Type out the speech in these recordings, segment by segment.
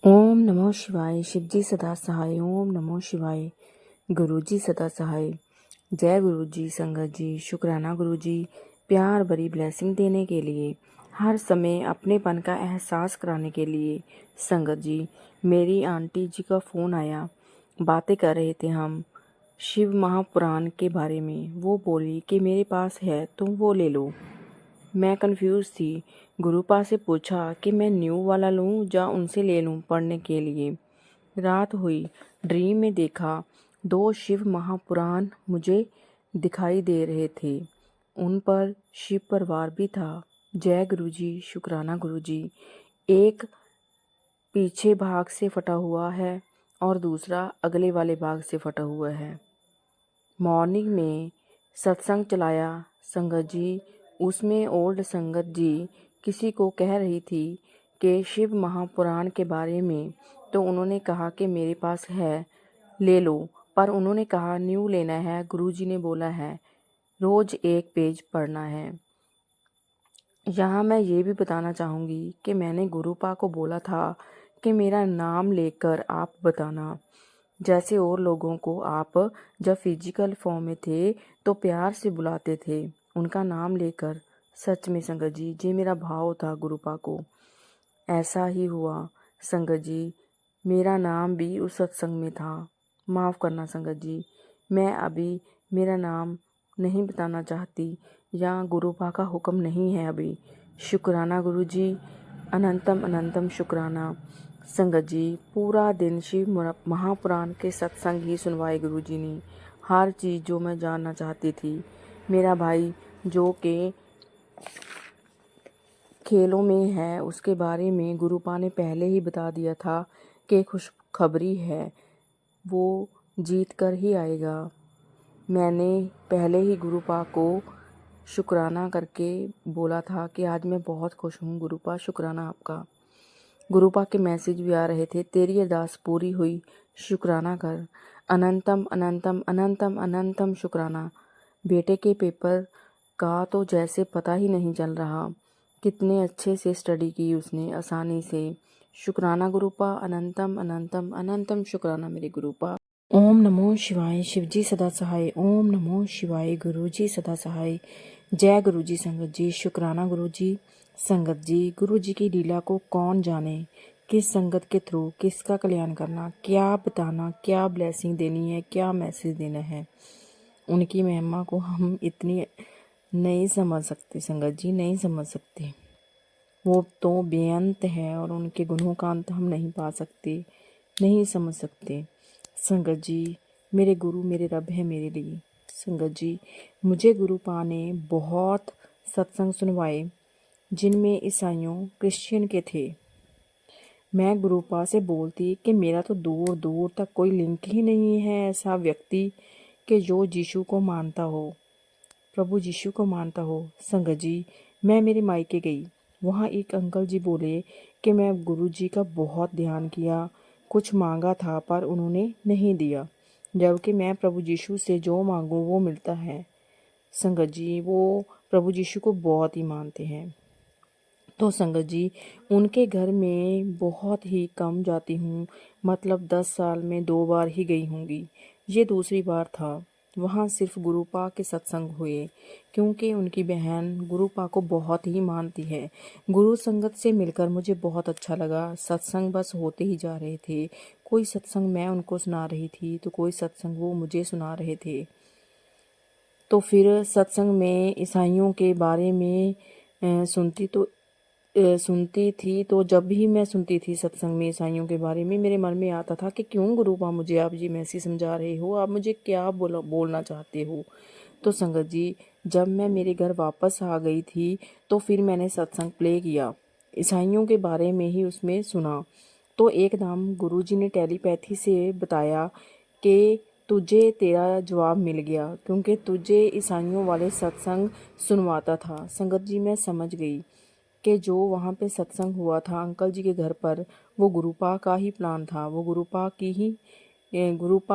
ओम नमो शिवाय। शिवजी सदा सहाय। ओम नमो शिवाय। गुरुजी सदा सहाय। जय गुरुजी। संगत जी, शुक्राना गुरुजी प्यार भरी ब्लेसिंग देने के लिए, हर समय अपनेपन का एहसास कराने के लिए। संगत जी, मेरी आंटी जी का फ़ोन आया, बातें कर रहे थे हम शिव महापुराण के बारे में। वो बोली कि मेरे पास है, तुम वो ले लो। मैं कंफ्यूज थी। गुरुपा से पूछा कि मैं न्यू वाला लूं या उनसे ले लूं पढ़ने के लिए। रात हुई, ड्रीम में देखा 2 शिव महापुराण मुझे दिखाई दे रहे थे। उन पर शिव परिवार भी था। जय गुरुजी, शुक्राना गुरुजी। एक पीछे भाग से फटा हुआ है और दूसरा अगले वाले भाग से फटा हुआ है। मॉर्निंग में सत्संग चलाया संगत जी। उसमें ओल्ड संगत जी किसी को कह रही थी कि शिव महापुराण के बारे में, तो उन्होंने कहा कि मेरे पास है, ले लो। पर उन्होंने कहा न्यू लेना है। गुरुजी ने बोला है रोज एक पेज पढ़ना है। यहाँ मैं ये भी बताना चाहूँगी कि मैंने गुरुपा को बोला था कि मेरा नाम लेकर आप बताना। जैसे और लोगों को आप जब फिजिकल फॉर्म में थे तो प्यार से बुलाते थे, उनका नाम लेकर। सच में संगत जी, ये मेरा भाव था गुरुपा को। ऐसा ही हुआ संगत जी, मेरा नाम भी उस सत्संग में था। माफ़ करना संगत जी, मैं अभी मेरा नाम नहीं बताना चाहती, या गुरुपा का हुक्म नहीं है अभी। शुक्राना गुरुजी, अनंतम अनंतम शुक्राना। संगत जी, पूरा दिन शिव महापुराण के सत्संग ही सुनवाए गुरुजी ने। हर चीज़ जो मैं जानना चाहती थी। मेरा भाई जो के खेलों में है, उसके बारे में गुरुपा ने पहले ही बता दिया था कि खुशखबरी है, वो जीत कर ही आएगा। मैंने पहले ही गुरुपा को शुक्राना करके बोला था कि आज मैं बहुत खुश हूँ गुरुपा, शुक्राना आपका। गुरुपा के मैसेज भी आ रहे थे, तेरी अरदास पूरी हुई, शुक्राना कर। अनंतम अनंतम अनंतम अनंतम शुक्राना। बेटे के पेपर का तो जैसे पता ही नहीं चल रहा। कितने अच्छे से स्टडी की उसने, आसानी से। शुक्राना गुरुपा, अनंतम अनंतम अनंतम शुक्राना मेरे गुरुपा। ओम नमो शिवाय। शिवजी सदा सहाय। ओम नमो शिवाय। गुरुजी सदा सहाय। जय गुरुजी। संगत जी, शुक्राना गुरुजी। संगत जी, गुरुजी की लीला को कौन जाने, किस संगत के थ्रू किसका कल्याण करना, क्या बताना, क्या ब्लेसिंग देनी है, क्या मैसेज देना है। उनकी महिमा को हम इतनी नहीं समझ सकते संगत जी, नहीं समझ सकते। वो तो बेअंत है और उनके गुणों का अंत हम नहीं पा सकते, नहीं समझ सकते। संगत जी, मेरे गुरु मेरे रब है मेरे लिए। संगत जी, मुझे गुरुपा ने बहुत सत्संग सुनवाए जिनमें ईसाइयों क्रिश्चियन के थे। मैं गुरुपा से बोलती कि मेरा तो दूर दूर तक कोई लिंक ही नहीं है ऐसा व्यक्ति कि जो यीशु को मानता हो, प्रभु यीशु को मानता हो। संगत जी, मैं मेरे मायके गई, वहाँ एक अंकल जी बोले कि मैं गुरु जी का बहुत ध्यान किया, कुछ मांगा था पर उन्होंने नहीं दिया, जबकि मैं प्रभु यीशु से जो मांगूँ वो मिलता है। संगत जी, वो प्रभु यीशु को बहुत ही मानते हैं। तो संगत जी, उनके घर में बहुत ही कम जाती हूँ, मतलब 10 साल में 2 बार ही गई होंगी। ये दूसरी बार था। वहाँ सिर्फ गुरुपा के सत्संग हुए, क्योंकि उनकी बहन गुरुपा को बहुत ही मानती है। गुरु संगत से मिलकर मुझे बहुत अच्छा लगा। सत्संग बस होते ही जा रहे थे। कोई सत्संग मैं उनको सुना रही थी तो कोई सत्संग वो मुझे सुना रहे थे। तो फिर सत्संग में ईसाइयों के बारे में सुनती थी, तो जब भी मैं सुनती थी सत्संग में ईसाइयों के बारे में, मेरे मन में आता था कि क्यों गुरुपा मुझे आप ये मैसेज समझा रहे हो, आप मुझे क्या बोलना चाहते हो। तो संगत जी, जब मैं मेरे घर वापस आ गई थी तो फिर मैंने सत्संग प्ले किया, ईसाइयों के बारे में ही उसमें सुना। तो एकदम गुरुजी ने टेलीपैथी से बताया कि तुझे तेरा जवाब मिल गया, क्योंकि तुझे ईसाइयों वाले सत्संग सुनवाता था। संगत जी, मैं समझ गई कि जो वहाँ पे सत्संग हुआ था अंकल जी के घर पर, वो गुरुपा का ही प्लान था, वो गुरुपा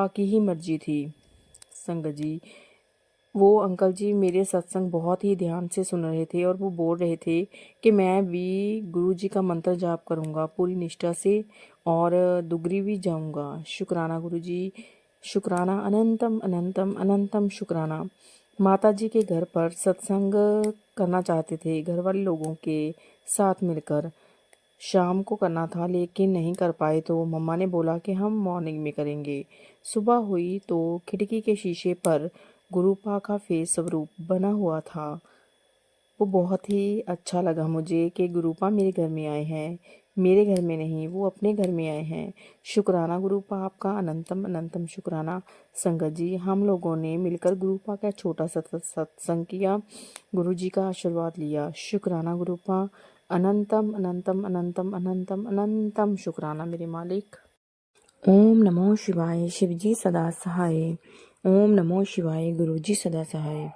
की ही मर्जी थी। संगत जी, वो अंकल जी मेरे सत्संग बहुत ही ध्यान से सुन रहे थे और वो बोल रहे थे कि मैं भी गुरु जी का मंत्र जाप करूँगा पूरी निष्ठा से और दुगरी भी जाऊँगा। शुक्राना गुरु जी, शुक्राना, अनंतम अनंतम अनंतम शुक्राना। माता जी के घर पर सत्संग करना चाहते थे घर वाले लोगों के साथ मिलकर। शाम को करना था लेकिन नहीं कर पाए तो मम्मा ने बोला कि हम मॉर्निंग में करेंगे। सुबह हुई तो खिड़की के शीशे पर गुरुपा का फेस स्वरूप बना हुआ था। वो बहुत ही अच्छा लगा मुझे कि गुरुपा मेरे घर में आए हैं। मेरे घर में नहीं, वो अपने घर में आए हैं। शुक्राना गुरुपा आपका, अनंतम अनंतम शुक्राना। संगत जी, हम लोगों ने मिलकर गुरुपा का छोटा सा सत्संग किया, गुरु जी का आशीर्वाद लिया। शुक्राना गुरुपा, अनंतम अनंतम अनंतम अनंतम अनंतम शुक्राना मेरे मालिक। ओम नमो शिवाय, शिवजी सदा सहाय। ओम नमो शिवाय, गुरु जी सदा सहाय।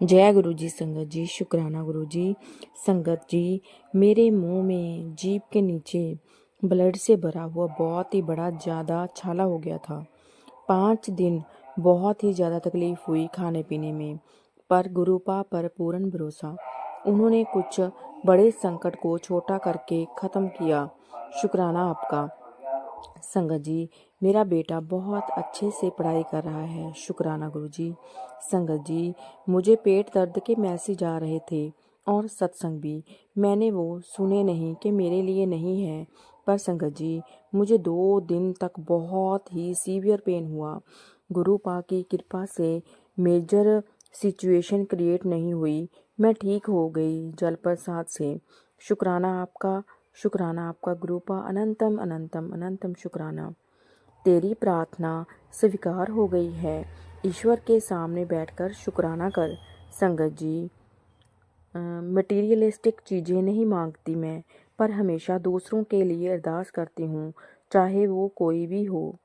जय गुरु जी। संगत जी, शुक्राना गुरु जी। संगत जी, मेरे मुंह में जीभ के नीचे ब्लड से भरा हुआ बहुत ही बड़ा ज़्यादा छाला हो गया था। 5 दिन बहुत ही ज़्यादा तकलीफ हुई खाने पीने में, पर गुरुपा पर पूर्ण भरोसा। उन्होंने कुछ बड़े संकट को छोटा करके ख़त्म किया। शुक्राना आपका। संगत जी, मेरा बेटा बहुत अच्छे से पढ़ाई कर रहा है। शुक्राना गुरु जी। संगत जी, मुझे पेट दर्द के मैसेज आ रहे थे और सत्संग भी। मैंने वो सुने नहीं कि मेरे लिए नहीं है, पर संगत जी, मुझे 2 दिन तक बहुत ही सीवियर पेन हुआ। गुरु पा की कृपा से मेजर सिचुएशन क्रिएट नहीं हुई। मैं ठीक हो गई जल प्रसाद से। शुक्राना आपका, शुक्राना आपका गुरुपा, अनंतम अनंतम अनंतम शुक्राना। तेरी प्रार्थना स्वीकार हो गई है। ईश्वर के सामने बैठकर शुक्राना कर। संगत जी, मटीरियलिस्टिक चीज़ें नहीं मांगती मैं, पर हमेशा दूसरों के लिए अरदास करती हूँ, चाहे वो कोई भी हो,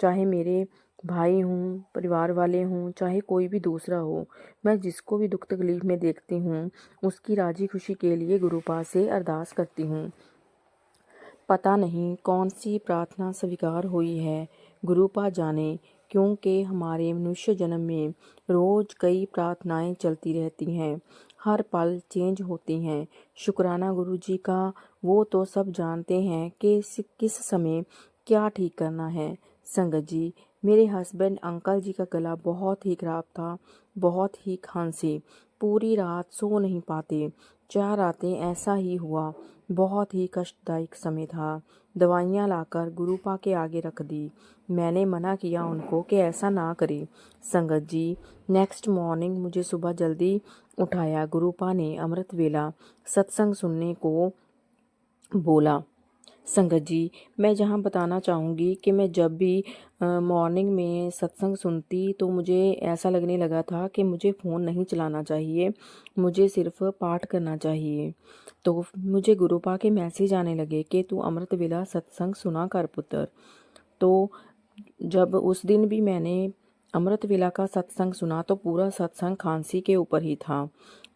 चाहे मेरे भाई हों, परिवार वाले हों, चाहे कोई भी दूसरा हो। मैं जिसको भी दुख तकलीफ में देखती हूँ, उसकी राजी खुशी के लिए गुरुपा से अरदास करती हूँ। पता नहीं कौन सी प्रार्थना स्वीकार हुई है, गुरुपा जाने, क्योंकि हमारे मनुष्य जन्म में रोज कई प्रार्थनाएं चलती रहती हैं, हर पल चेंज होती हैं। शुक्राना गुरु जी का, वो तो सब जानते हैं कि किस समय क्या ठीक करना है। संगत जी, मेरे हस्बैंड अंकल जी का गला बहुत ही खराब था, बहुत ही खांसी, पूरी रात सो नहीं पाते। 4 रातें ऐसा ही हुआ। बहुत ही कष्टदायक समय था। दवाइयाँ लाकर गुरुपा के आगे रख दी। मैंने मना किया उनको कि ऐसा ना करें। संगत जी, नेक्स्ट मॉर्निंग मुझे सुबह जल्दी उठाया। गुरुपा ने अमृत वेला सत्संग सुनने को बोला। संगत जी, मैं जहाँ बताना चाहूँगी कि मैं जब भी मॉर्निंग में सत्संग सुनती तो मुझे ऐसा लगने लगा था कि मुझे फ़ोन नहीं चलाना चाहिए, मुझे सिर्फ पाठ करना चाहिए। तो मुझे गुरुपा के मैसेज आने लगे कि तू अमृत वेला सत्संग सुना कर पुत्र। तो जब उस दिन भी मैंने अमृत वेला का सत्संग सुना तो पूरा सत्संग खांसी के ऊपर ही था।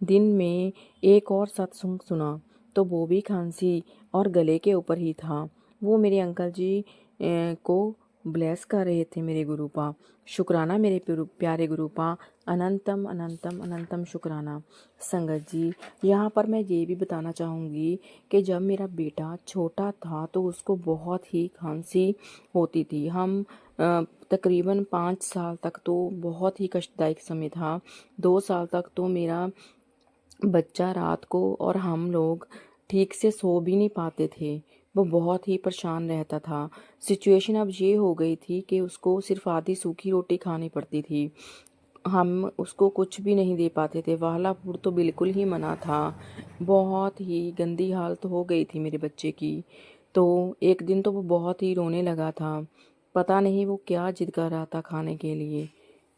दिन में एक और सत्संग सुना तो वो भी खांसी और गले के ऊपर ही था। वो मेरे अंकल जी को ब्लेस कर रहे थे मेरे गुरुपा। शुक्राना मेरे प्यारे गुरुपा, अनंतम अनंतम अनंतम शुक्राना। संगत जी, यहाँ पर मैं ये भी बताना चाहूँगी कि जब मेरा बेटा छोटा था तो उसको बहुत ही खांसी होती थी। हम तकरीबन 5 साल तक तो बहुत ही कष्टदायक समय था। 2 साल तक तो मेरा बच्चा रात को और हम लोग ठीक से सो भी नहीं पाते थे। वो बहुत ही परेशान रहता था। सिचुएशन अब ये हो गई थी कि उसको सिर्फ आधी सूखी रोटी खानी पड़ती थी। हम उसको कुछ भी नहीं दे पाते थे। वाला फूड तो बिल्कुल ही मना था। बहुत ही गंदी हालत हो गई थी मेरे बच्चे की। तो एक दिन तो वो बहुत ही रोने लगा था। पता नहीं वो क्या जिद कर रहा था खाने के लिए।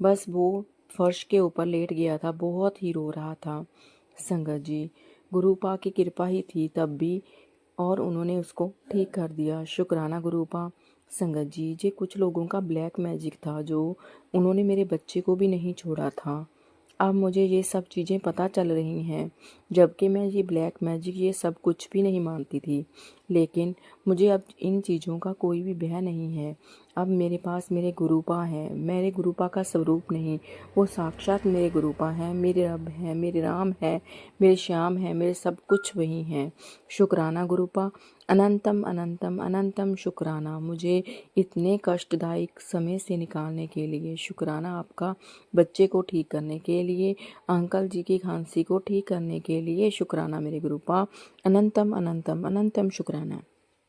बस वो फर्श के ऊपर लेट गया था, बहुत ही रो रहा था। संगत जी, गुरुपा की कृपा ही थी तब भी, और उन्होंने उसको ठीक कर दिया। शुक्राना गुरुपा। संगत जी, ये कुछ लोगों का ब्लैक मैजिक था जो उन्होंने मेरे बच्चे को भी नहीं छोड़ा था। अब मुझे ये सब चीज़ें पता चल रही हैं, जबकि मैं ये ब्लैक मैजिक ये सब कुछ भी नहीं मानती थी। लेकिन मुझे अब इन चीज़ों का कोई भी भय नहीं है। अब मेरे पास मेरे गुरुपा हैं, मेरे गुरुपा का स्वरूप नहीं, वो साक्षात मेरे गुरुपा हैं, मेरे रब हैं, मेरे राम हैं, मेरे श्याम हैं, मेरे सब कुछ वही हैं। शुक्राना गुरुपा, अनंतम अनंतम अनंतम शुक्राना, मुझे इतने कष्टदायक समय से निकालने के लिए। शुक्राना आपका, बच्चे को ठीक करने के लिए, अंकल जी की खांसी को ठीक करने के लिए। शुक्राना मेरे गुरुपा, अनंतम अनंतम अनंतम शुक्राना।